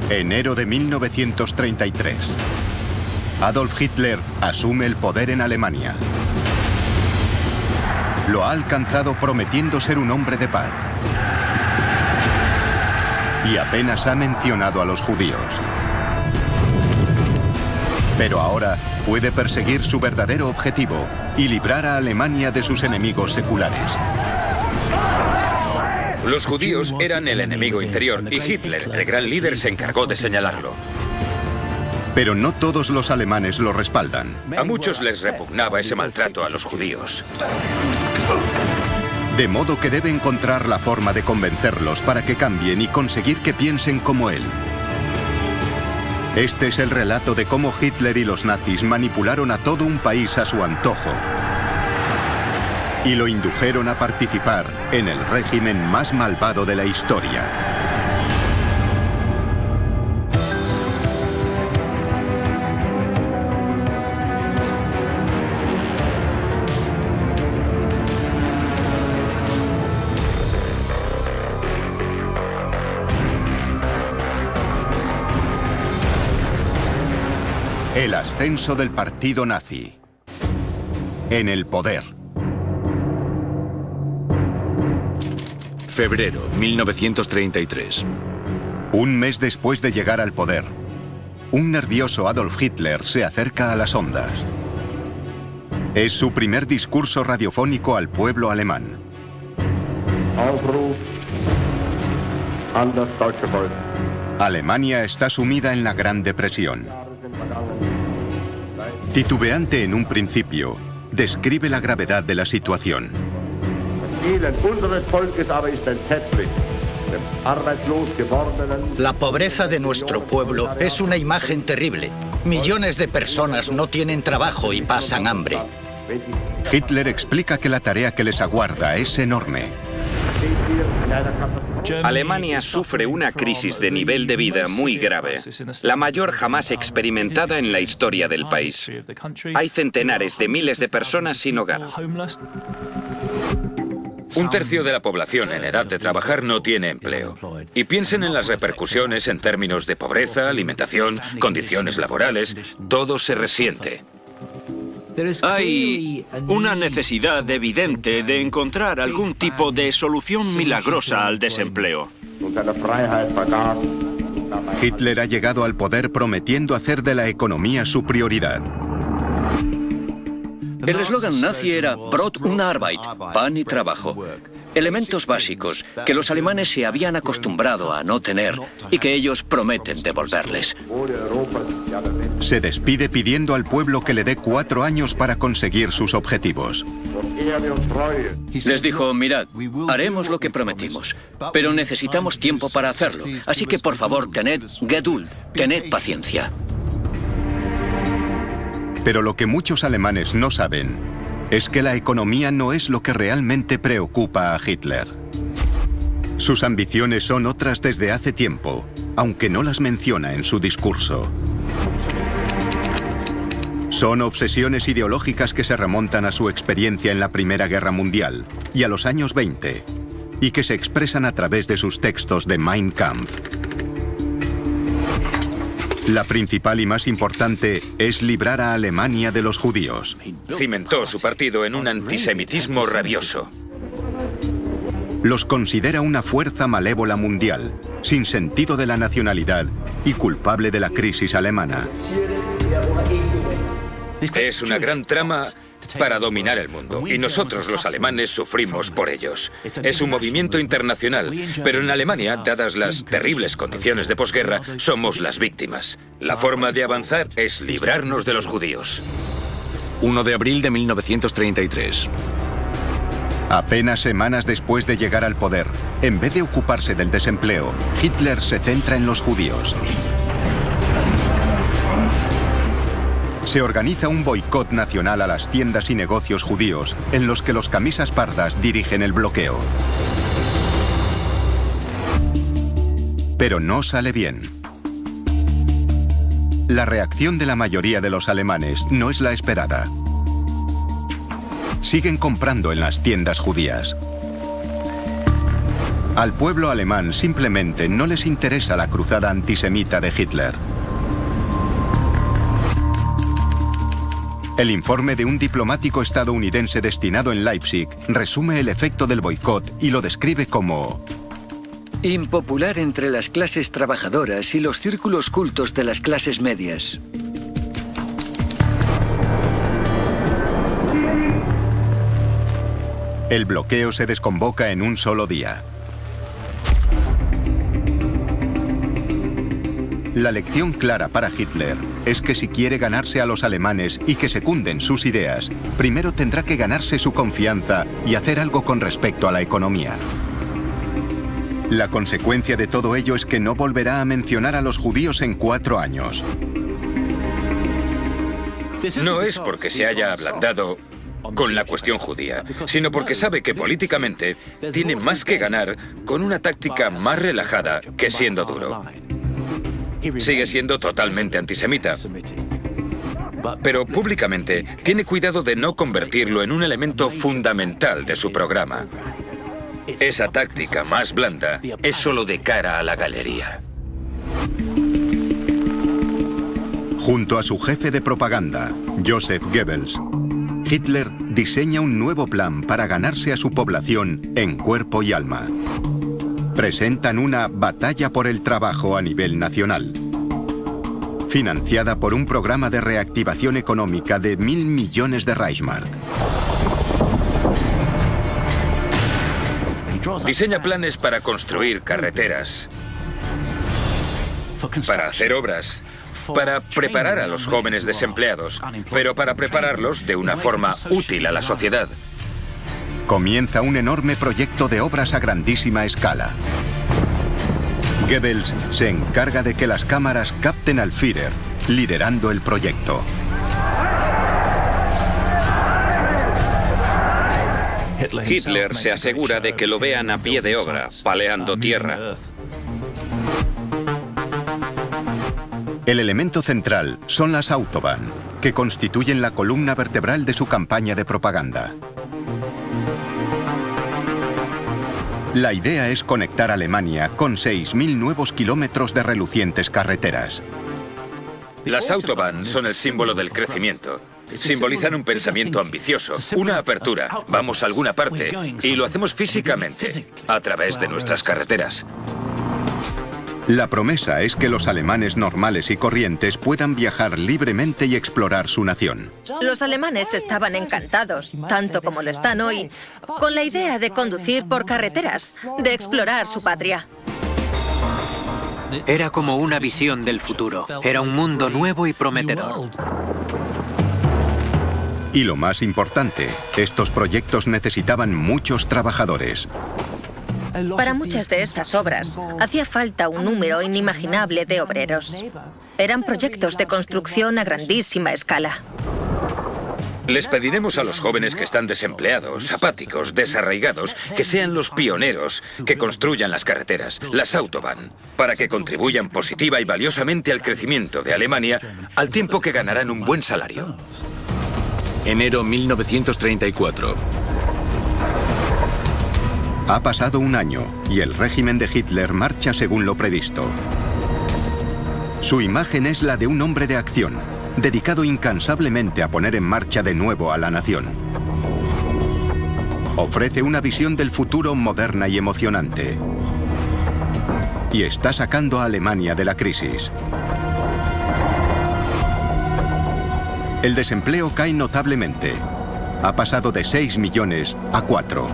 Enero de 1933. Adolf Hitler asume el poder en Alemania. Lo ha alcanzado prometiendo ser un hombre de paz. Y apenas ha mencionado a los judíos. Pero ahora puede perseguir su verdadero objetivo y librar a Alemania de sus enemigos seculares. Los judíos eran el enemigo interior y Hitler, el gran líder, se encargó de señalarlo. Pero no todos los alemanes lo respaldan. A muchos les repugnaba ese maltrato a los judíos. De modo que debe encontrar la forma de convencerlos para que cambien y conseguir que piensen como él. Este es el relato de cómo Hitler y los nazis manipularon a todo un país a su antojo y lo indujeron a participar en el régimen más malvado de la historia. El ascenso del partido nazi. En el poder. Febrero 1933. Un mes después de llegar al poder, un nervioso Adolf Hitler se acerca a las ondas. Es su primer discurso radiofónico al pueblo alemán. Alemania está sumida en la Gran Depresión. Titubeante en un principio, describe la gravedad de la situación. La pobreza de nuestro pueblo es una imagen terrible. Millones de personas no tienen trabajo y pasan hambre. Hitler explica que la tarea que les aguarda es enorme. Alemania sufre una crisis de nivel de vida muy grave, la mayor jamás experimentada en la historia del país. Hay centenares de miles de personas sin hogar. Un tercio de la población en edad de trabajar no tiene empleo. Y piensen en las repercusiones en términos de pobreza, alimentación, condiciones laborales. Todo se resiente. Hay una necesidad evidente de encontrar algún tipo de solución milagrosa al desempleo. Hitler ha llegado al poder prometiendo hacer de la economía su prioridad. El eslogan nazi era Brot und Arbeit, pan y trabajo. Elementos básicos que los alemanes se habían acostumbrado a no tener y que ellos prometen devolverles. Se despide pidiendo al pueblo que le dé 4 años para conseguir sus objetivos. Les dijo, mirad, haremos lo que prometimos, pero necesitamos tiempo para hacerlo. Así que por favor, tened Geduld, tened paciencia. Pero lo que muchos alemanes no saben es que la economía no es lo que realmente preocupa a Hitler. Sus ambiciones son otras desde hace tiempo, aunque no las menciona en su discurso. Son obsesiones ideológicas que se remontan a su experiencia en la Primera Guerra Mundial y a los años 20, y que se expresan a través de sus textos de Mein Kampf. La principal y más importante es librar a Alemania de los judíos. Cimentó su partido en un antisemitismo rabioso. Los considera una fuerza malévola mundial, sin sentido de la nacionalidad y culpable de la crisis alemana. Es una gran trama para dominar el mundo, y nosotros los alemanes sufrimos por ellos. Es un movimiento internacional, pero en Alemania, dadas las terribles condiciones de posguerra, somos las víctimas. La forma de avanzar es librarnos de los judíos. 1 de abril de 1933. Apenas semanas después de llegar al poder, en vez de ocuparse del desempleo, Hitler se centra en los judíos. Se organiza un boicot nacional a las tiendas y negocios judíos, en los que los camisas pardas dirigen el bloqueo. Pero no sale bien. La reacción de la mayoría de los alemanes no es la esperada. Siguen comprando en las tiendas judías. Al pueblo alemán simplemente no les interesa la cruzada antisemita de Hitler. El informe de un diplomático estadounidense destinado en Leipzig resume el efecto del boicot y lo describe como impopular entre las clases trabajadoras y los círculos cultos de las clases medias. El bloqueo se desconvoca en un solo día. La lección clara para Hitler es que si quiere ganarse a los alemanes y que secunden sus ideas, primero tendrá que ganarse su confianza y hacer algo con respecto a la economía. La consecuencia de todo ello es que no volverá a mencionar a los judíos en 4 años. No es porque se haya ablandado con la cuestión judía, sino porque sabe que políticamente tiene más que ganar con una táctica más relajada que siendo duro. Sigue siendo totalmente antisemita, pero públicamente tiene cuidado de no convertirlo en un elemento fundamental de su programa. Esa táctica más blanda es solo de cara a la galería. Junto a su jefe de propaganda, Joseph Goebbels, Hitler diseña un nuevo plan para ganarse a su población en cuerpo y alma. Presentan una batalla por el trabajo a nivel nacional, financiada por un programa de reactivación económica de 1.000 millones de Reichsmark. Diseña planes para construir carreteras, para hacer obras, para preparar a los jóvenes desempleados, pero para prepararlos de una forma útil a la sociedad. Comienza un enorme proyecto de obras a grandísima escala. Goebbels se encarga de que las cámaras capten al Führer, liderando el proyecto. Hitler se asegura de que lo vean a pie de obra, paleando tierra. El elemento central son las Autobahn, que constituyen la columna vertebral de su campaña de propaganda. La idea es conectar Alemania con 6.000 nuevos kilómetros de relucientes carreteras. Las Autobahn son el símbolo del crecimiento. Simbolizan un pensamiento ambicioso, una apertura. Vamos a alguna parte y lo hacemos físicamente, a través de nuestras carreteras. La promesa es que los alemanes normales y corrientes puedan viajar libremente y explorar su nación. Los alemanes estaban encantados, tanto como lo están hoy, con la idea de conducir por carreteras, de explorar su patria. Era como una visión del futuro. Era un mundo nuevo y prometedor. Y lo más importante, estos proyectos necesitaban muchos trabajadores. Para muchas de estas obras, hacía falta un número inimaginable de obreros. Eran proyectos de construcción a grandísima escala. Les pediremos a los jóvenes que están desempleados, apáticos, desarraigados, que sean los pioneros, que construyan las carreteras, las Autobahn, para que contribuyan positiva y valiosamente al crecimiento de Alemania, al tiempo que ganarán un buen salario. Enero 1934. Ha pasado un año y el régimen de Hitler marcha según lo previsto. Su imagen es la de un hombre de acción, dedicado incansablemente a poner en marcha de nuevo a la nación. Ofrece una visión del futuro moderna y emocionante. Y está sacando a Alemania de la crisis. El desempleo cae notablemente. Ha pasado de 6 millones a 4.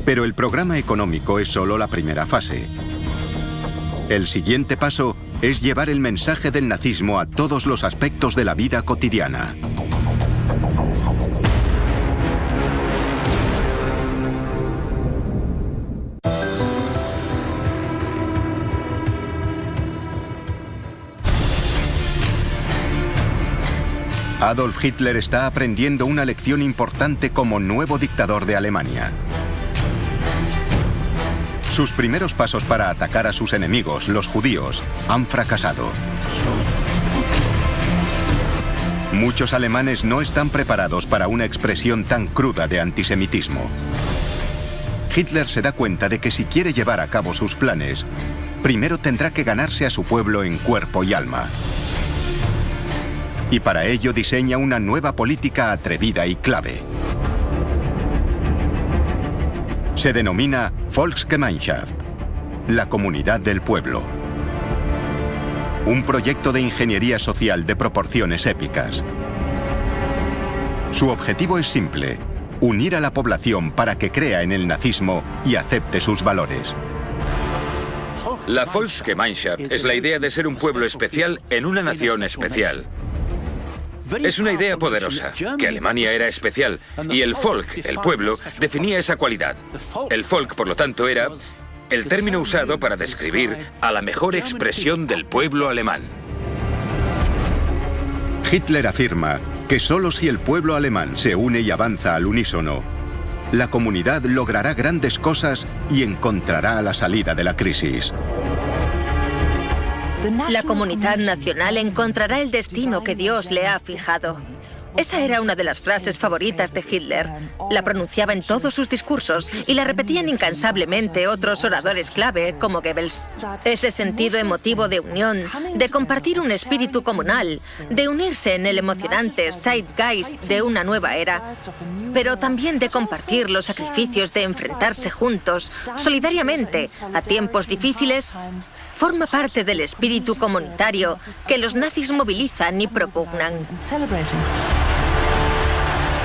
Pero el programa económico es solo la primera fase. El siguiente paso es llevar el mensaje del nazismo a todos los aspectos de la vida cotidiana. Adolf Hitler está aprendiendo una lección importante como nuevo dictador de Alemania. Sus primeros pasos para atacar a sus enemigos, los judíos, han fracasado. Muchos alemanes no están preparados para una expresión tan cruda de antisemitismo. Hitler se da cuenta de que si quiere llevar a cabo sus planes, primero tendrá que ganarse a su pueblo en cuerpo y alma. Y para ello diseña una nueva política atrevida y clave. Se denomina Volksgemeinschaft, la comunidad del pueblo. Un proyecto de ingeniería social de proporciones épicas. Su objetivo es simple: unir a la población para que crea en el nazismo y acepte sus valores. La Volksgemeinschaft es la idea de ser un pueblo especial en una nación especial. Es una idea poderosa, que Alemania era especial, y el Volk, el pueblo, definía esa cualidad. El Volk, por lo tanto, era el término usado para describir a la mejor expresión del pueblo alemán. Hitler afirma que solo si el pueblo alemán se une y avanza al unísono, la comunidad logrará grandes cosas y encontrará la salida de la crisis. La comunidad nacional encontrará el destino que Dios le ha fijado. Esa era una de las frases favoritas de Hitler. La pronunciaba en todos sus discursos y la repetían incansablemente otros oradores clave como Goebbels. Ese sentido emotivo de unión, de compartir un espíritu comunal, de unirse en el emocionante zeitgeist de una nueva era, pero también de compartir los sacrificios de enfrentarse juntos, solidariamente, a tiempos difíciles, forma parte del espíritu comunitario que los nazis movilizan y propugnan.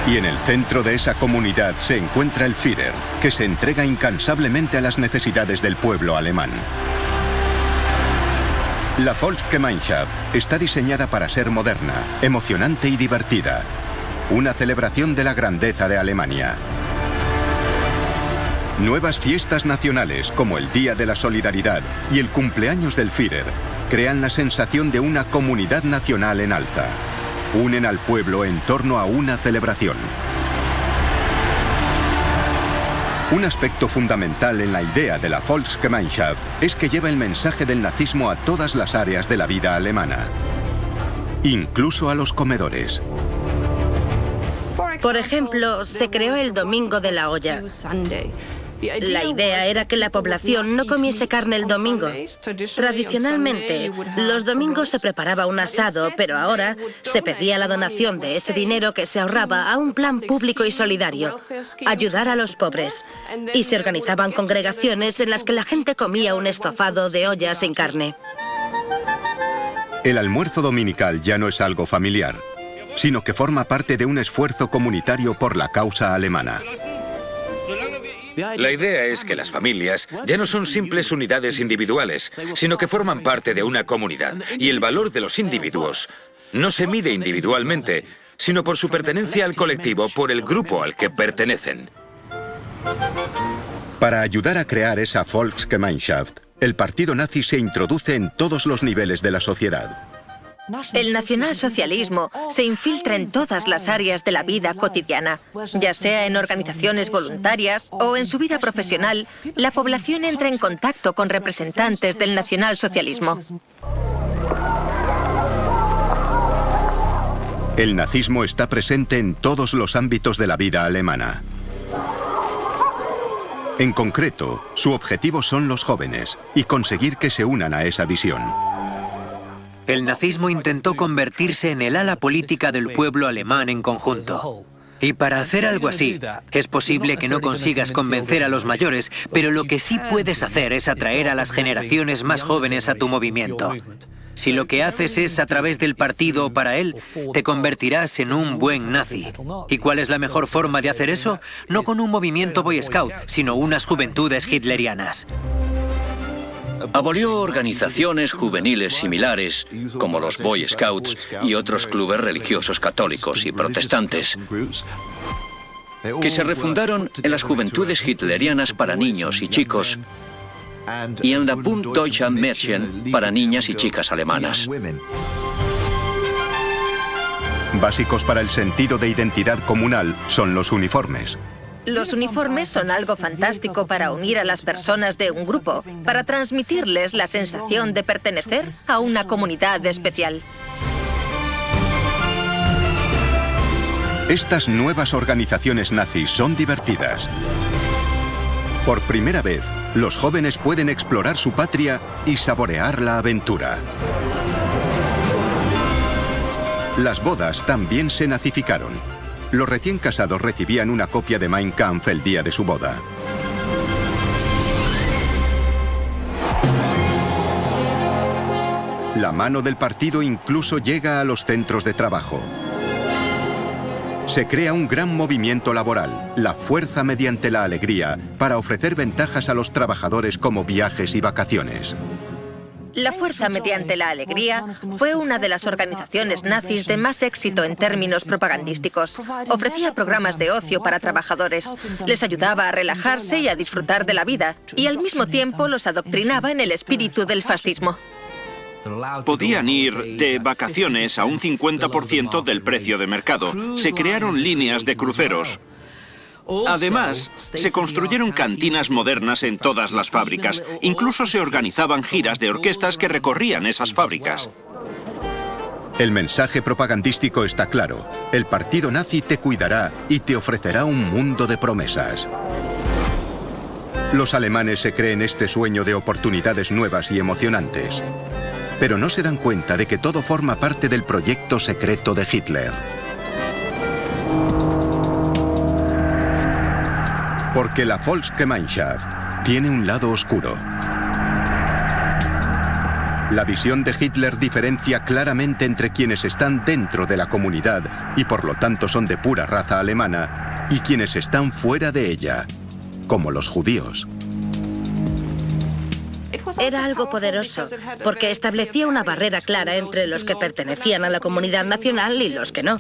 Y en el centro de esa comunidad se encuentra el Führer, que se entrega incansablemente a las necesidades del pueblo alemán. La Volksgemeinschaft está diseñada para ser moderna, emocionante y divertida. Una celebración de la grandeza de Alemania. Nuevas fiestas nacionales como el Día de la Solidaridad y el cumpleaños del Führer crean la sensación de una comunidad nacional en alza. Unen al pueblo en torno a una celebración. Un aspecto fundamental en la idea de la Volksgemeinschaft es que lleva el mensaje del nazismo a todas las áreas de la vida alemana, incluso a los comedores. Por ejemplo, se creó el Domingo de la Olla. La idea era que la población no comiese carne el domingo. Tradicionalmente, los domingos se preparaba un asado, pero ahora se pedía la donación de ese dinero que se ahorraba a un plan público y solidario, ayudar a los pobres. Y se organizaban congregaciones en las que la gente comía un estofado de olla sin carne. El almuerzo dominical ya no es algo familiar, sino que forma parte de un esfuerzo comunitario por la causa alemana. La idea es que las familias ya no son simples unidades individuales, sino que forman parte de una comunidad. Y el valor de los individuos no se mide individualmente, sino por su pertenencia al colectivo, por el grupo al que pertenecen. Para ayudar a crear esa Volksgemeinschaft, el partido nazi se introduce en todos los niveles de la sociedad. El nacionalsocialismo se infiltra en todas las áreas de la vida cotidiana, ya sea en organizaciones voluntarias o en su vida profesional. La población entra en contacto con representantes del nacionalsocialismo. El nazismo está presente en todos los ámbitos de la vida alemana. En concreto, su objetivo son los jóvenes y conseguir que se unan a esa visión. El nazismo intentó convertirse en el ala política del pueblo alemán en conjunto. Y para hacer algo así, es posible que no consigas convencer a los mayores, pero lo que sí puedes hacer es atraer a las generaciones más jóvenes a tu movimiento. Si lo que haces es a través del partido o para él, te convertirás en un buen nazi. ¿Y cuál es la mejor forma de hacer eso? No con un movimiento Boy Scout, sino unas juventudes hitlerianas. Abolió organizaciones juveniles similares, como los Boy Scouts y otros clubes religiosos católicos y protestantes, que se refundaron en las juventudes hitlerianas para niños y chicos y en la Bund Deutscher Mädchen para niñas y chicas alemanas. Básicos para el sentido de identidad comunal son los uniformes. Los uniformes son algo fantástico para unir a las personas de un grupo, para transmitirles la sensación de pertenecer a una comunidad especial. Estas nuevas organizaciones nazis son divertidas. Por primera vez, los jóvenes pueden explorar su patria y saborear la aventura. Las bodas también se nazificaron. Los recién casados recibían una copia de Mein Kampf el día de su boda. La mano del partido incluso llega a los centros de trabajo. Se crea un gran movimiento laboral, la fuerza mediante la alegría, para ofrecer ventajas a los trabajadores como viajes y vacaciones. La Fuerza mediante la Alegría fue una de las organizaciones nazis de más éxito en términos propagandísticos. Ofrecía programas de ocio para trabajadores, les ayudaba a relajarse y a disfrutar de la vida, y al mismo tiempo los adoctrinaba en el espíritu del fascismo. Podían ir de vacaciones a un 50% del precio de mercado. Se crearon líneas de cruceros. Además, se construyeron cantinas modernas en todas las fábricas. Incluso se organizaban giras de orquestas que recorrían esas fábricas. El mensaje propagandístico está claro. El partido nazi te cuidará y te ofrecerá un mundo de promesas. Los alemanes se creen este sueño de oportunidades nuevas y emocionantes. Pero no se dan cuenta de que todo forma parte del proyecto secreto de Hitler. Porque la Volksgemeinschaft tiene un lado oscuro. La visión de Hitler diferencia claramente entre quienes están dentro de la comunidad y por lo tanto son de pura raza alemana y quienes están fuera de ella, como los judíos. Era algo poderoso, porque establecía una barrera clara entre los que pertenecían a la comunidad nacional y los que no.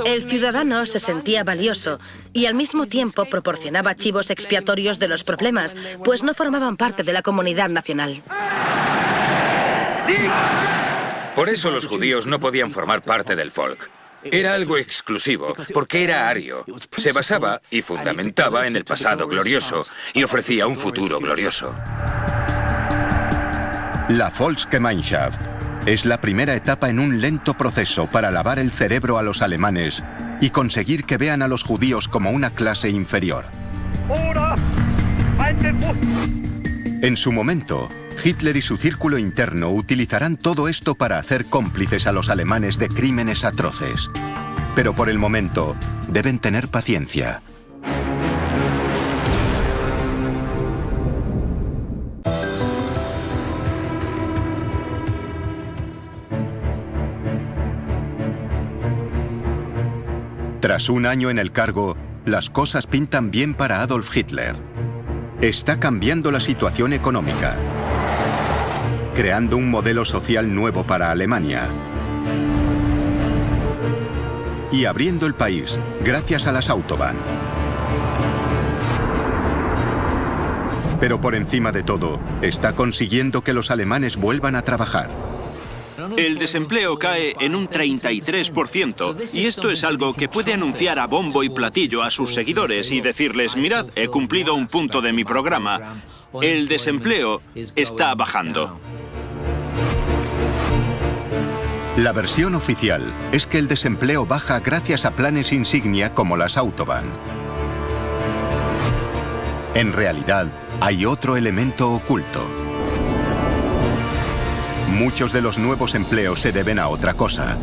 El ciudadano se sentía valioso y al mismo tiempo proporcionaba chivos expiatorios de los problemas, pues no formaban parte de la comunidad nacional. Por eso los judíos no podían formar parte del Volk. Era algo exclusivo, porque era ario. Se basaba y fundamentaba en el pasado glorioso y ofrecía un futuro glorioso. La Volksgemeinschaft es la primera etapa en un lento proceso para lavar el cerebro a los alemanes y conseguir que vean a los judíos como una clase inferior. En su momento, Hitler y su círculo interno utilizarán todo esto para hacer cómplices a los alemanes de crímenes atroces. Pero por el momento, deben tener paciencia. Tras un año en el cargo, las cosas pintan bien para Adolf Hitler. Está cambiando la situación económica, creando un modelo social nuevo para Alemania y abriendo el país gracias a las Autobahn. Pero por encima de todo, está consiguiendo que los alemanes vuelvan a trabajar. El desempleo cae en un 33%, y esto es algo que puede anunciar a bombo y platillo a sus seguidores y decirles: mirad, he cumplido un punto de mi programa. El desempleo está bajando. La versión oficial es que el desempleo baja gracias a planes insignia como las Autobahn. En realidad, hay otro elemento oculto. Muchos de los nuevos empleos se deben a otra cosa.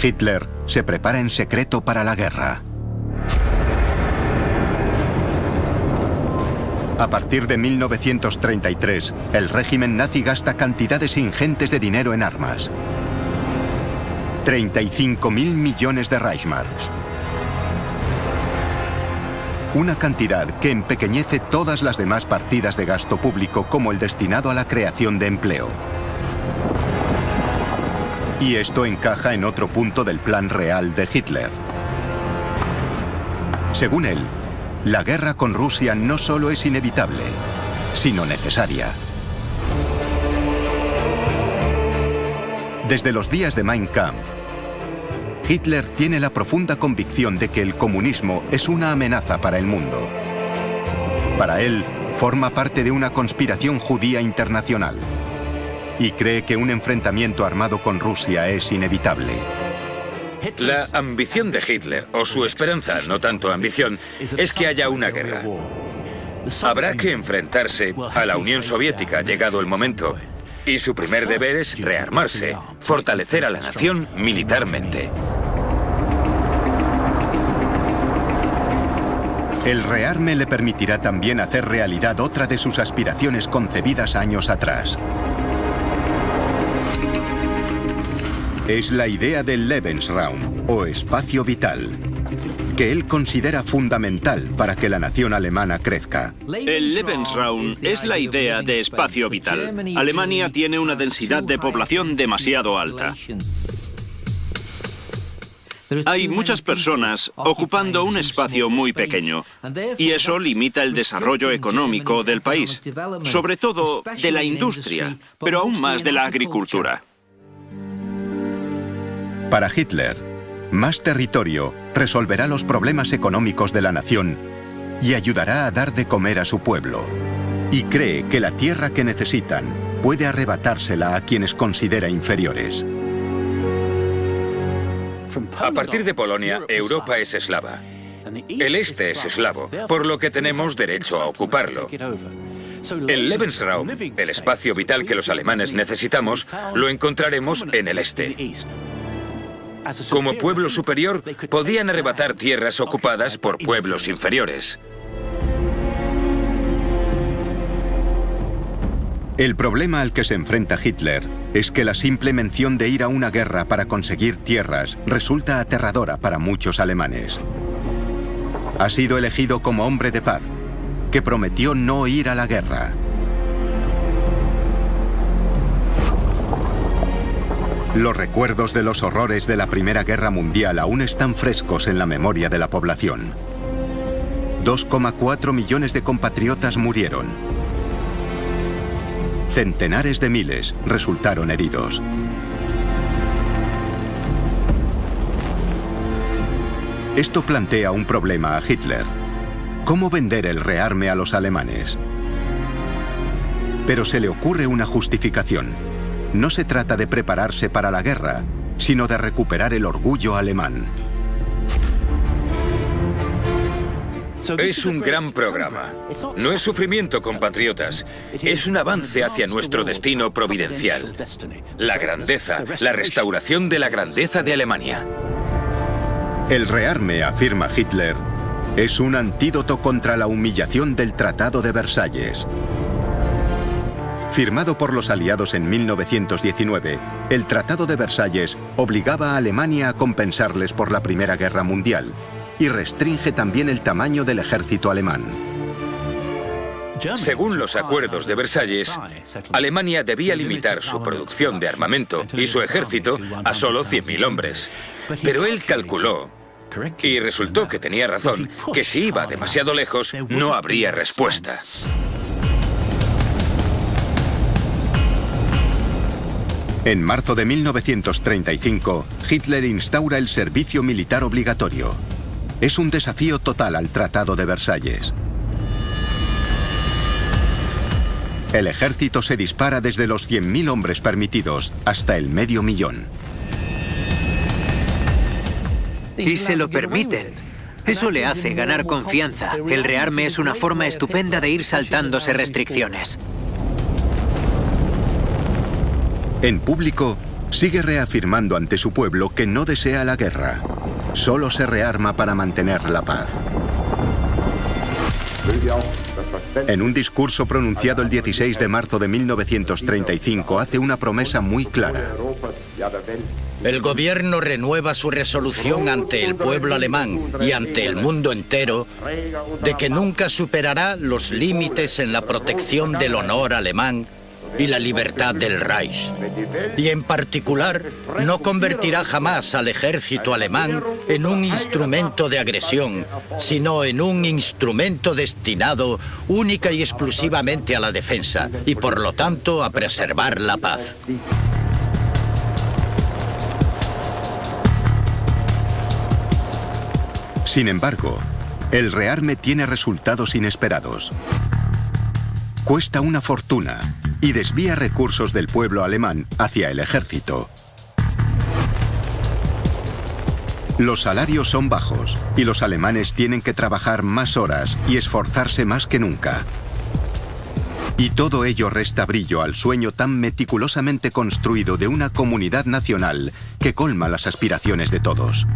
Hitler se prepara en secreto para la guerra. A partir de 1933, el régimen nazi gasta cantidades ingentes de dinero en armas. 35.000 millones de Reichsmarks. Una cantidad que empequeñece todas las demás partidas de gasto público, como el destinado a la creación de empleo. Y esto encaja en otro punto del plan real de Hitler. Según él, la guerra con Rusia no solo es inevitable, sino necesaria. Desde los días de Mein Kampf, Hitler tiene la profunda convicción de que el comunismo es una amenaza para el mundo. Para él, forma parte de una conspiración judía internacional y cree que un enfrentamiento armado con Rusia es inevitable. La ambición de Hitler, o su esperanza, no tanto ambición, es que haya una guerra. Habrá que enfrentarse a la Unión Soviética, llegado el momento. Y su primer deber es rearmarse, fortalecer a la nación militarmente. El rearme le permitirá también hacer realidad otra de sus aspiraciones concebidas años atrás. Es la idea del Lebensraum, o espacio vital, que él considera fundamental para que la nación alemana crezca. El Lebensraum es la idea de espacio vital. Alemania tiene una densidad de población demasiado alta. Hay muchas personas ocupando un espacio muy pequeño, y eso limita el desarrollo económico del país, sobre todo de la industria, pero aún más de la agricultura. Para Hitler, más territorio resolverá los problemas económicos de la nación y ayudará a dar de comer a su pueblo. Y cree que la tierra que necesitan puede arrebatársela a quienes considera inferiores. A partir de Polonia, Europa es eslava. El este es eslavo, por lo que tenemos derecho a ocuparlo. El Lebensraum, el espacio vital que los alemanes necesitamos, lo encontraremos en el este. Como pueblo superior, podían arrebatar tierras ocupadas por pueblos inferiores. El problema al que se enfrenta Hitler es que la simple mención de ir a una guerra para conseguir tierras resulta aterradora para muchos alemanes. Ha sido elegido como hombre de paz, que prometió no ir a la guerra. Los recuerdos de los horrores de la Primera Guerra Mundial aún están frescos en la memoria de la población. 2,4 millones de compatriotas murieron. Centenares de miles resultaron heridos. Esto plantea un problema a Hitler. ¿Cómo vender el rearme a los alemanes? Pero se le ocurre una justificación. No se trata de prepararse para la guerra, sino de recuperar el orgullo alemán. Es un gran programa. No es sufrimiento, compatriotas. Es un avance hacia nuestro destino providencial. La grandeza, la restauración de la grandeza de Alemania. El rearme, afirma Hitler, es un antídoto contra la humillación del Tratado de Versalles. Firmado por los aliados en 1919, el Tratado de Versalles obligaba a Alemania a compensarles por la Primera Guerra Mundial y restringe también el tamaño del ejército alemán. Según los acuerdos de Versalles, Alemania debía limitar su producción de armamento y su ejército a solo 100.000 hombres. Pero él calculó, y resultó que tenía razón, que si iba demasiado lejos, no habría respuesta. En marzo de 1935, Hitler instaura el servicio militar obligatorio. Es un desafío total al Tratado de Versalles. El ejército se dispara desde los 100.000 hombres permitidos hasta el 500.000. Y se lo permiten. Eso le hace ganar confianza. El rearme es una forma estupenda de ir saltándose restricciones. En público, sigue reafirmando ante su pueblo que no desea la guerra. Solo se rearma para mantener la paz. En un discurso pronunciado el 16 de marzo de 1935, hace una promesa muy clara. El gobierno renueva su resolución ante el pueblo alemán y ante el mundo entero de que nunca superará los límites en la protección del honor alemán y la libertad del Reich. Y en particular, no convertirá jamás al ejército alemán en un instrumento de agresión, sino en un instrumento destinado única y exclusivamente a la defensa y, por lo tanto, a preservar la paz. Sin embargo, el rearme tiene resultados inesperados. Cuesta una fortuna y desvía recursos del pueblo alemán hacia el ejército. Los salarios son bajos y los alemanes tienen que trabajar más horas y esforzarse más que nunca. Y todo ello resta brillo al sueño tan meticulosamente construido de una comunidad nacional que colma las aspiraciones de todos.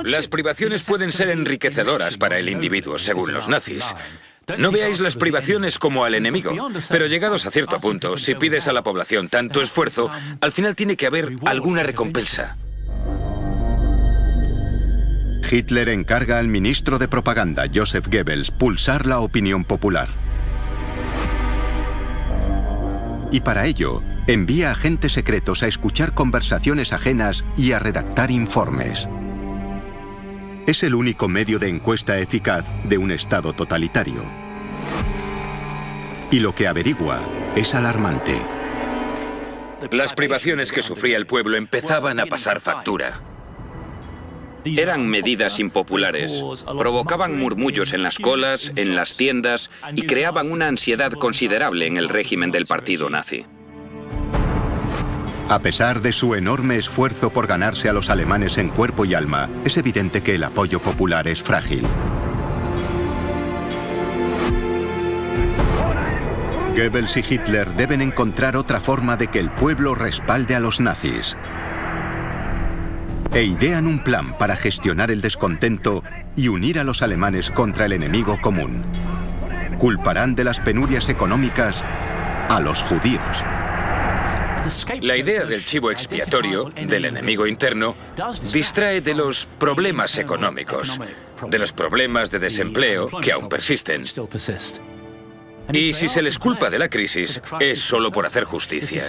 Las privaciones pueden ser enriquecedoras para el individuo, según los nazis. No veáis las privaciones como al enemigo, pero llegados a cierto punto, si pides a la población tanto esfuerzo, al final tiene que haber alguna recompensa. Hitler encarga al ministro de propaganda, Joseph Goebbels, pulsar la opinión popular. Y para ello, envía agentes secretos a escuchar conversaciones ajenas y a redactar informes. Es el único medio de encuesta eficaz de un Estado totalitario. Y lo que averigua es alarmante. Las privaciones que sufría el pueblo empezaban a pasar factura. Eran medidas impopulares, provocaban murmullos en las colas, en las tiendas y creaban una ansiedad considerable en el régimen del partido nazi. A pesar de su enorme esfuerzo por ganarse a los alemanes en cuerpo y alma, es evidente que el apoyo popular es frágil. Goebbels y Hitler deben encontrar otra forma de que el pueblo respalde a los nazis. E idean un plan para gestionar el descontento y unir a los alemanes contra el enemigo común. Culparán de las penurias económicas a los judíos. La idea del chivo expiatorio, del enemigo interno, distrae de los problemas económicos, de los problemas de desempleo que aún persisten. Y si se les culpa de la crisis, es solo por hacer justicia.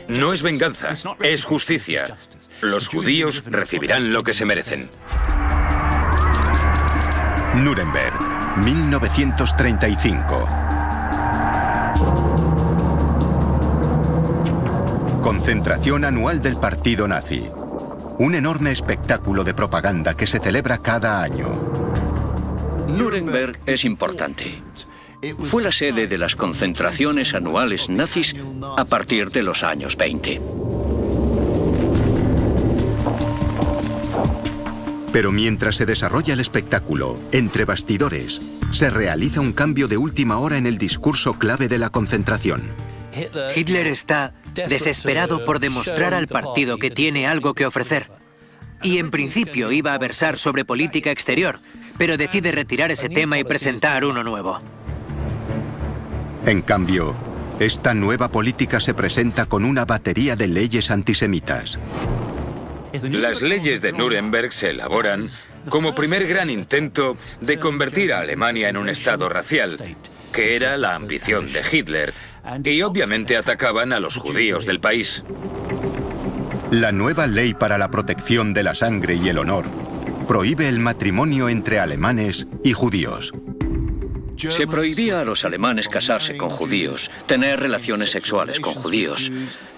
No es venganza, es justicia. Los judíos recibirán lo que se merecen. Nuremberg, 1935. Concentración anual del partido nazi. Un enorme espectáculo de propaganda que se celebra cada año. Nuremberg es importante. Fue la sede de las concentraciones anuales nazis a partir de los años 20. Pero mientras se desarrolla el espectáculo, entre bastidores, se realiza un cambio de última hora en el discurso clave de la concentración. Hitler está desesperado por demostrar al partido que tiene algo que ofrecer. Y en principio iba a versar sobre política exterior, pero decide retirar ese tema y presentar uno nuevo. En cambio, esta nueva política se presenta con una batería de leyes antisemitas. Las leyes de Nuremberg se elaboran como primer gran intento de convertir a Alemania en un estado racial, que era la ambición de Hitler, y obviamente atacaban a los judíos del país. La nueva ley para la protección de la sangre y el honor prohíbe el matrimonio entre alemanes y judíos. Se prohibía a los alemanes casarse con judíos, tener relaciones sexuales con judíos.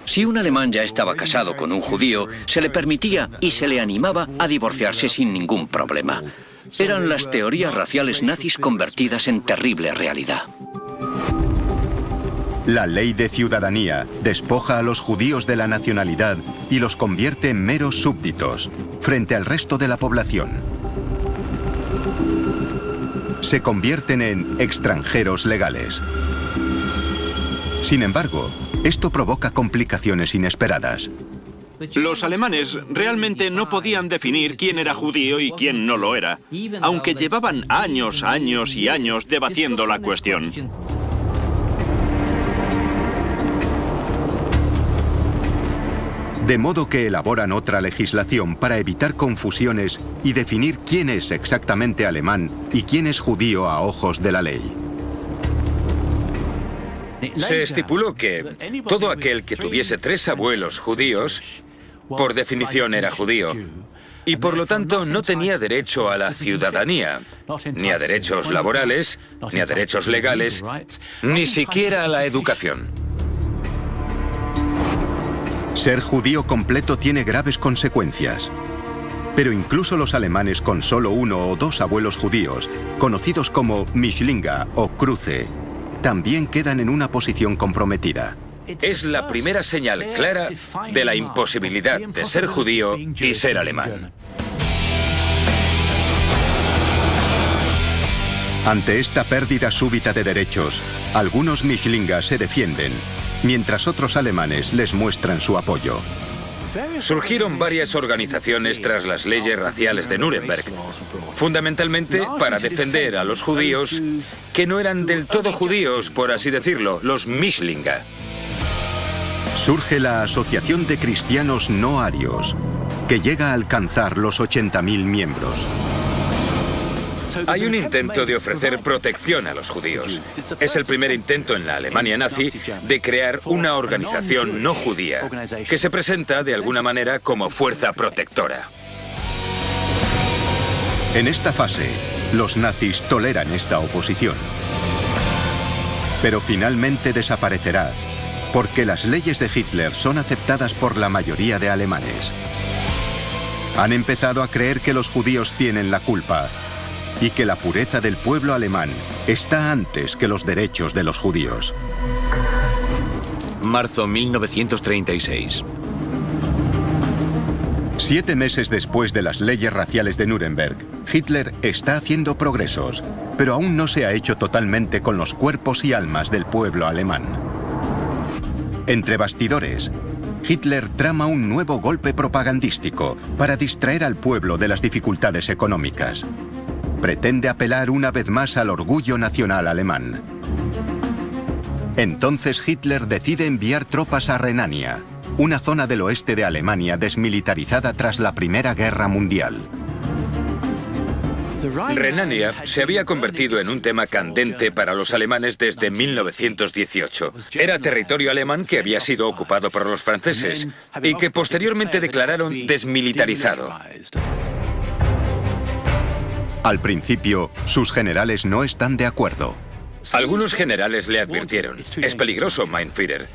Si un alemán ya estaba casado con un judío, se le permitía y se le animaba a divorciarse sin ningún problema. Eran las teorías raciales nazis convertidas en terrible realidad. La ley de ciudadanía despoja a los judíos de la nacionalidad y los convierte en meros súbditos, frente al resto de la población. Se convierten en extranjeros legales. Sin embargo, esto provoca complicaciones inesperadas. Los alemanes realmente no podían definir quién era judío y quién no lo era, aunque llevaban años y años debatiendo la cuestión. De modo que elaboran otra legislación para evitar confusiones y definir quién es exactamente alemán y quién es judío a ojos de la ley. Se estipuló que todo aquel que tuviese 3 abuelos judíos, por definición era judío, y por lo tanto no tenía derecho a la ciudadanía, ni a derechos laborales, ni a derechos legales, ni siquiera a la educación. Ser judío completo tiene graves consecuencias. Pero incluso los alemanes con solo 1 o 2 abuelos judíos, conocidos como Mischlinge o Kruse, también quedan en una posición comprometida. Es la primera señal clara de la imposibilidad de ser judío y ser alemán. Ante esta pérdida súbita de derechos, algunos Mischlingas se defienden, mientras otros alemanes les muestran su apoyo. Surgieron varias organizaciones tras las leyes raciales de Nuremberg, fundamentalmente para defender a los judíos que no eran del todo judíos, por así decirlo, los Mischlinga. Surge la Asociación de Cristianos No Arios, que llega a alcanzar los 80.000 miembros. Hay un intento de ofrecer protección a los judíos. Es el primer intento en la Alemania nazi de crear una organización no judía, que se presenta de alguna manera como fuerza protectora. En esta fase, los nazis toleran esta oposición. Pero finalmente desaparecerá, porque las leyes de Hitler son aceptadas por la mayoría de alemanes. Han empezado a creer que los judíos tienen la culpa y que la pureza del pueblo alemán está antes que los derechos de los judíos. Marzo 1936. 7 meses después de las leyes raciales de Nuremberg, Hitler está haciendo progresos, pero aún no se ha hecho totalmente con los cuerpos y almas del pueblo alemán. Entre bastidores, Hitler trama un nuevo golpe propagandístico para distraer al pueblo de las dificultades económicas. Pretende apelar una vez más al orgullo nacional alemán. Entonces Hitler decide enviar tropas a Renania, una zona del oeste de Alemania desmilitarizada tras la Primera Guerra Mundial. Renania se había convertido en un tema candente para los alemanes desde 1918. Era territorio alemán que había sido ocupado por los franceses y que posteriormente declararon desmilitarizado. Al principio, sus generales no están de acuerdo. Algunos generales le advirtieron: es peligroso, Mein Führer.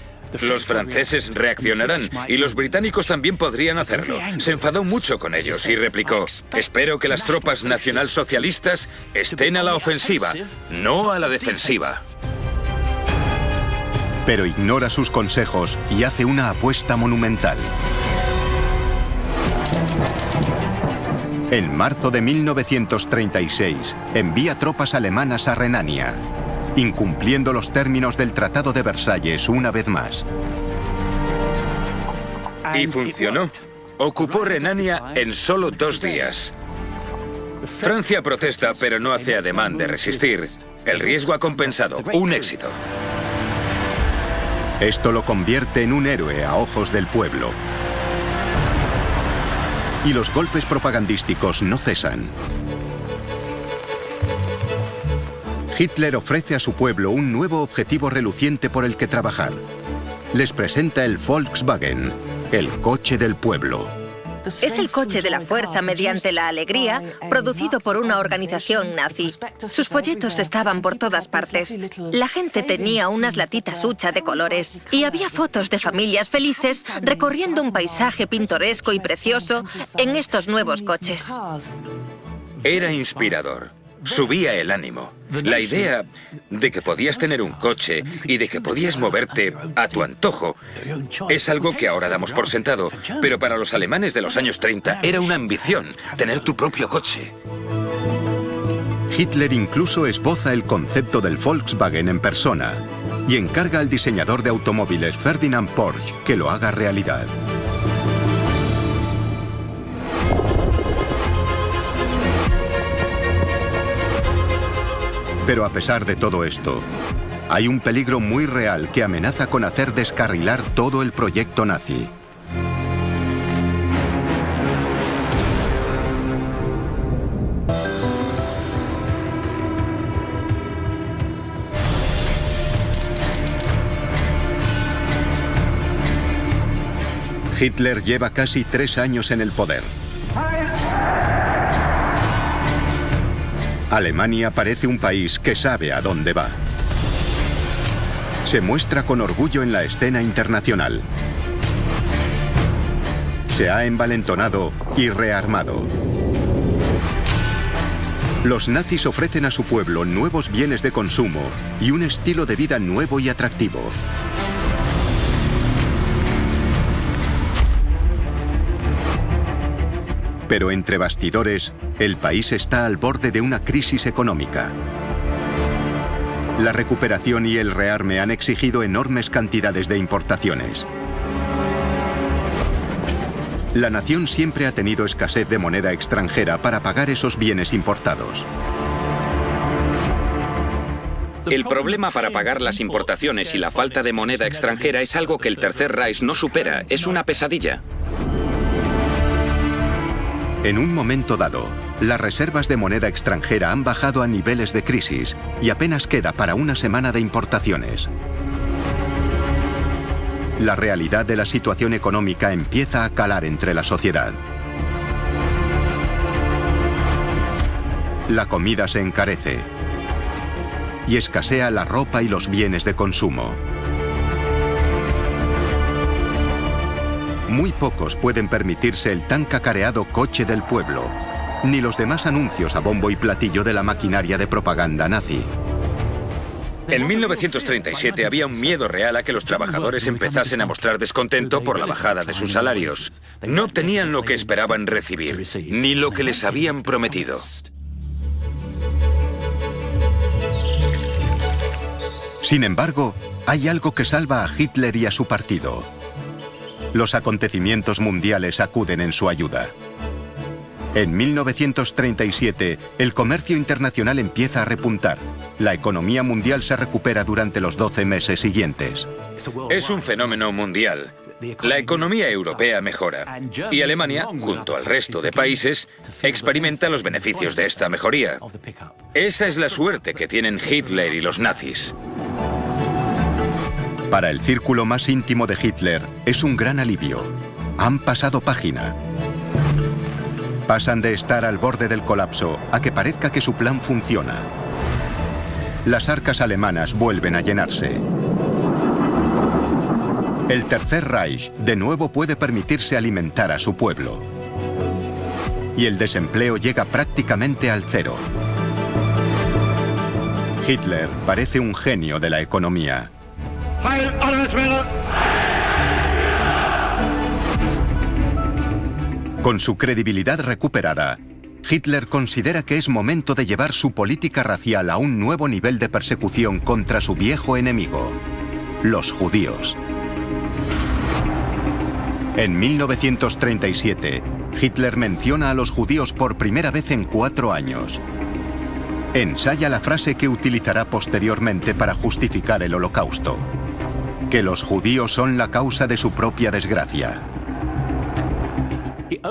Los franceses reaccionarán y los británicos también podrían hacerlo. Se enfadó mucho con ellos y replicó: espero que las tropas nacionalsocialistas estén a la ofensiva, no a la defensiva. Pero ignora sus consejos y hace una apuesta monumental. En marzo de 1936, envía tropas alemanas a Renania, incumpliendo los términos del Tratado de Versalles una vez más. Y funcionó. Ocupó Renania en solo 2 días. Francia protesta, pero no hace ademán de resistir. El riesgo ha compensado. Un éxito. Esto lo convierte en un héroe a ojos del pueblo. Y los golpes propagandísticos no cesan. Hitler ofrece a su pueblo un nuevo objetivo reluciente por el que trabajar. Les presenta el Volkswagen, el coche del pueblo. Es el coche de la fuerza mediante la alegría, producido por una organización nazi. Sus folletos estaban por todas partes. La gente tenía unas latitas hucha de colores y había fotos de familias felices recorriendo un paisaje pintoresco y precioso en estos nuevos coches. Era inspirador. Subía el ánimo. La idea de que podías tener un coche y de que podías moverte a tu antojo es algo que ahora damos por sentado, pero para los alemanes de los años 30 era una ambición, tener tu propio coche. Hitler incluso esboza el concepto del Volkswagen en persona y encarga al diseñador de automóviles Ferdinand Porsche que lo haga realidad. Pero a pesar de todo esto, hay un peligro muy real que amenaza con hacer descarrilar todo el proyecto nazi. Hitler lleva casi 3 años en el poder. Alemania parece un país que sabe a dónde va. Se muestra con orgullo en la escena internacional. Se ha envalentonado y rearmado. Los nazis ofrecen a su pueblo nuevos bienes de consumo y un estilo de vida nuevo y atractivo. Pero entre bastidores, el país está al borde de una crisis económica. La recuperación y el rearme han exigido enormes cantidades de importaciones. La nación siempre ha tenido escasez de moneda extranjera para pagar esos bienes importados. El problema para pagar las importaciones y la falta de moneda extranjera es algo que el Tercer Reich no supera, es una pesadilla. En un momento dado, las reservas de moneda extranjera han bajado a niveles de crisis y apenas queda para una semana de importaciones. La realidad de la situación económica empieza a calar entre la sociedad. La comida se encarece y escasea la ropa y los bienes de consumo. Muy pocos pueden permitirse el tan cacareado coche del pueblo, ni los demás anuncios a bombo y platillo de la maquinaria de propaganda nazi. En 1937 había un miedo real a que los trabajadores empezasen a mostrar descontento por la bajada de sus salarios. No obtenían lo que esperaban recibir, ni lo que les habían prometido. Sin embargo, hay algo que salva a Hitler y a su partido. Los acontecimientos mundiales acuden en su ayuda. En 1937, el comercio internacional empieza a repuntar. La economía mundial se recupera durante los 12 meses siguientes. Es un fenómeno mundial. La economía europea mejora y Alemania, junto al resto de países, experimenta los beneficios de esta mejoría. Esa es la suerte que tienen Hitler y los nazis. Para el círculo más íntimo de Hitler, es un gran alivio. Han pasado página. Pasan de estar al borde del colapso a que parezca que su plan funciona. Las arcas alemanas vuelven a llenarse. El Tercer Reich de nuevo puede permitirse alimentar a su pueblo. Y el desempleo llega prácticamente al cero. Hitler parece un genio de la economía. Con su credibilidad recuperada, Hitler considera que es momento de llevar su política racial a un nuevo nivel de persecución contra su viejo enemigo, los judíos. En 1937, Hitler menciona a los judíos por primera vez en 4 años. Ensaya la frase que utilizará posteriormente para justificar el Holocausto: que los judíos son la causa de su propia desgracia.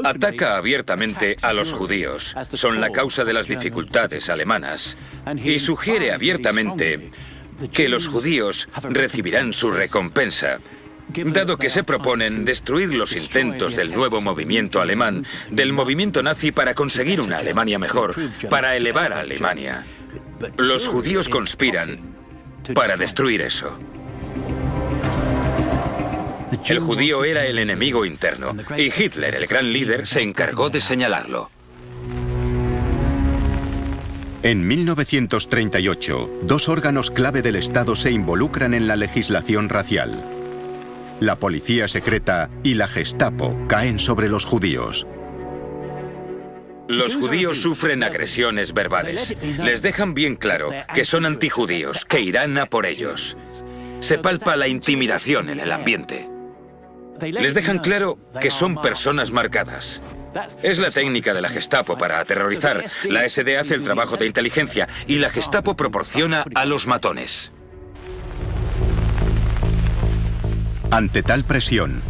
Ataca abiertamente a los judíos. Son la causa de las dificultades alemanas. Y sugiere abiertamente que los judíos recibirán su recompensa, dado que se proponen destruir los intentos del nuevo movimiento alemán, del movimiento nazi, para conseguir una Alemania mejor, para elevar a Alemania. Los judíos conspiran para destruir eso. El judío era el enemigo interno, y Hitler, el gran líder, se encargó de señalarlo. En 1938, 2 órganos clave del Estado se involucran en la legislación racial. La policía secreta y la Gestapo caen sobre los judíos. Los judíos sufren agresiones verbales. Les dejan bien claro que son antijudíos, que irán a por ellos. Se palpa la intimidación en el ambiente. Les dejan claro que son personas marcadas. Es la técnica de la Gestapo para aterrorizar. La SD hace el trabajo de inteligencia y la Gestapo proporciona a los matones. Ante tal presión,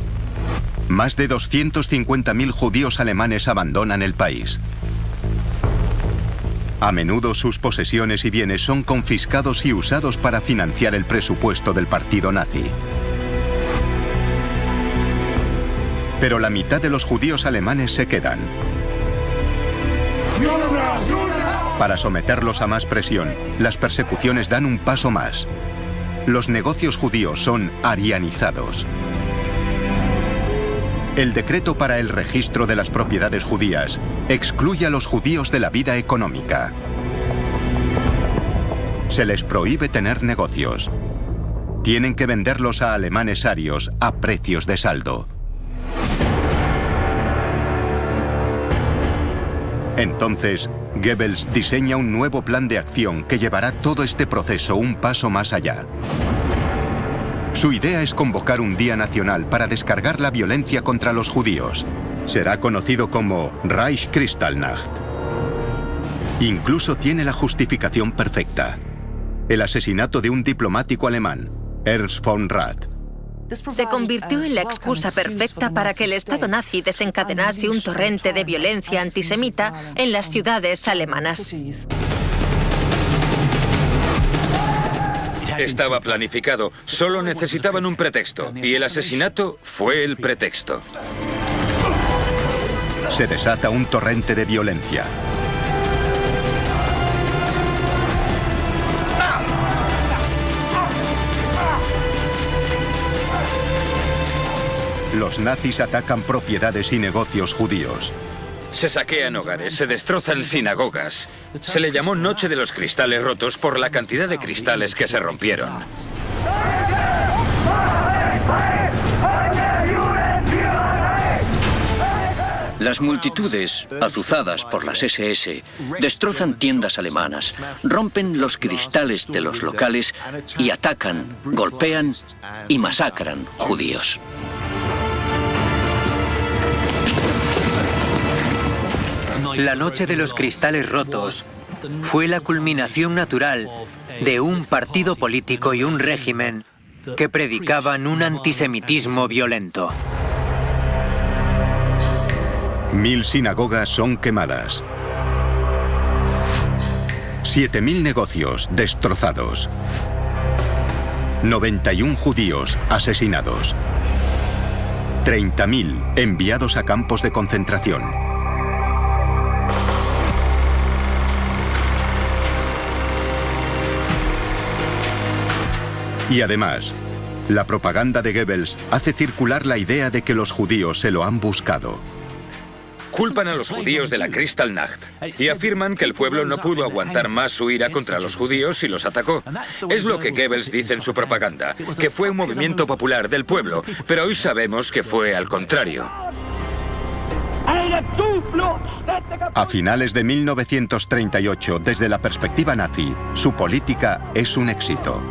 más de 250.000 judíos alemanes abandonan el país. A menudo sus posesiones y bienes son confiscados y usados para financiar el presupuesto del partido nazi. Pero la mitad de los judíos alemanes se quedan. Para someterlos a más presión, las persecuciones dan un paso más. Los negocios judíos son arianizados. El decreto para el registro de las propiedades judías excluye a los judíos de la vida económica. Se les prohíbe tener negocios. Tienen que venderlos a alemanes arios a precios de saldo. Entonces, Goebbels diseña un nuevo plan de acción que llevará todo este proceso un paso más allá. Su idea es convocar un día nacional para descargar la violencia contra los judíos. Será conocido como Reichskristallnacht. Incluso tiene la justificación perfecta: el asesinato de un diplomático alemán, Ernst von Rath. Se convirtió en la excusa perfecta para que el Estado nazi desencadenase un torrente de violencia antisemita en las ciudades alemanas. Estaba planificado, solo necesitaban un pretexto, y el asesinato fue el pretexto. Se desata un torrente de violencia. Los nazis atacan propiedades y negocios judíos. Se saquean hogares, se destrozan sinagogas. Se le llamó Noche de los Cristales Rotos por la cantidad de cristales que se rompieron. Las multitudes, azuzadas por las SS, destrozan tiendas alemanas, rompen los cristales de los locales y atacan, golpean y masacran judíos. La Noche de los Cristales Rotos fue la culminación natural de un partido político y un régimen que predicaban un antisemitismo violento. 1000 sinagogas son quemadas. 7000 negocios destrozados. 91 judíos asesinados. 30.000 enviados a campos de concentración. Y además, la propaganda de Goebbels hace circular la idea de que los judíos se lo han buscado. Culpan a los judíos de la Kristallnacht y afirman que el pueblo no pudo aguantar más su ira contra los judíos y los atacó. Es lo que Goebbels dice en su propaganda, que fue un movimiento popular del pueblo, pero hoy sabemos que fue al contrario. A finales de 1938, desde la perspectiva nazi, su política es un éxito.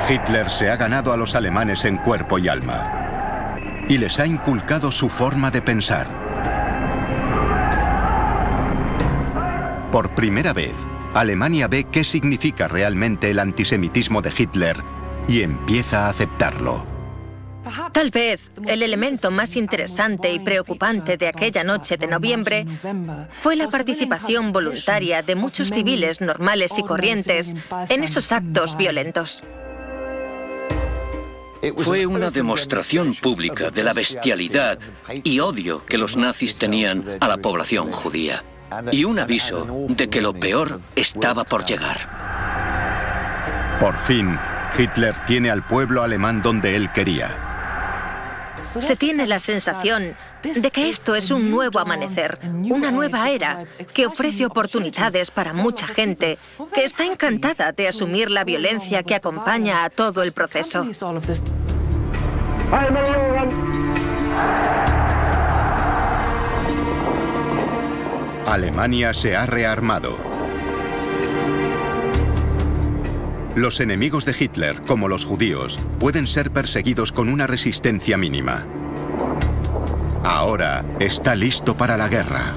Hitler se ha ganado a los alemanes en cuerpo y alma y les ha inculcado su forma de pensar. Por primera vez, Alemania ve qué significa realmente el antisemitismo de Hitler y empieza a aceptarlo. Tal vez el elemento más interesante y preocupante de aquella noche de noviembre fue la participación voluntaria de muchos civiles normales y corrientes en esos actos violentos. Fue una demostración pública de la bestialidad y odio que los nazis tenían a la población judía, y un aviso de que lo peor estaba por llegar. Por fin, Hitler tiene al pueblo alemán donde él quería. Se tiene la sensación de que esto es un nuevo amanecer, una nueva era que ofrece oportunidades para mucha gente que está encantada de asumir la violencia que acompaña a todo el proceso. Alemania se ha rearmado. Los enemigos de Hitler, como los judíos, pueden ser perseguidos con una resistencia mínima. Ahora está listo para la guerra.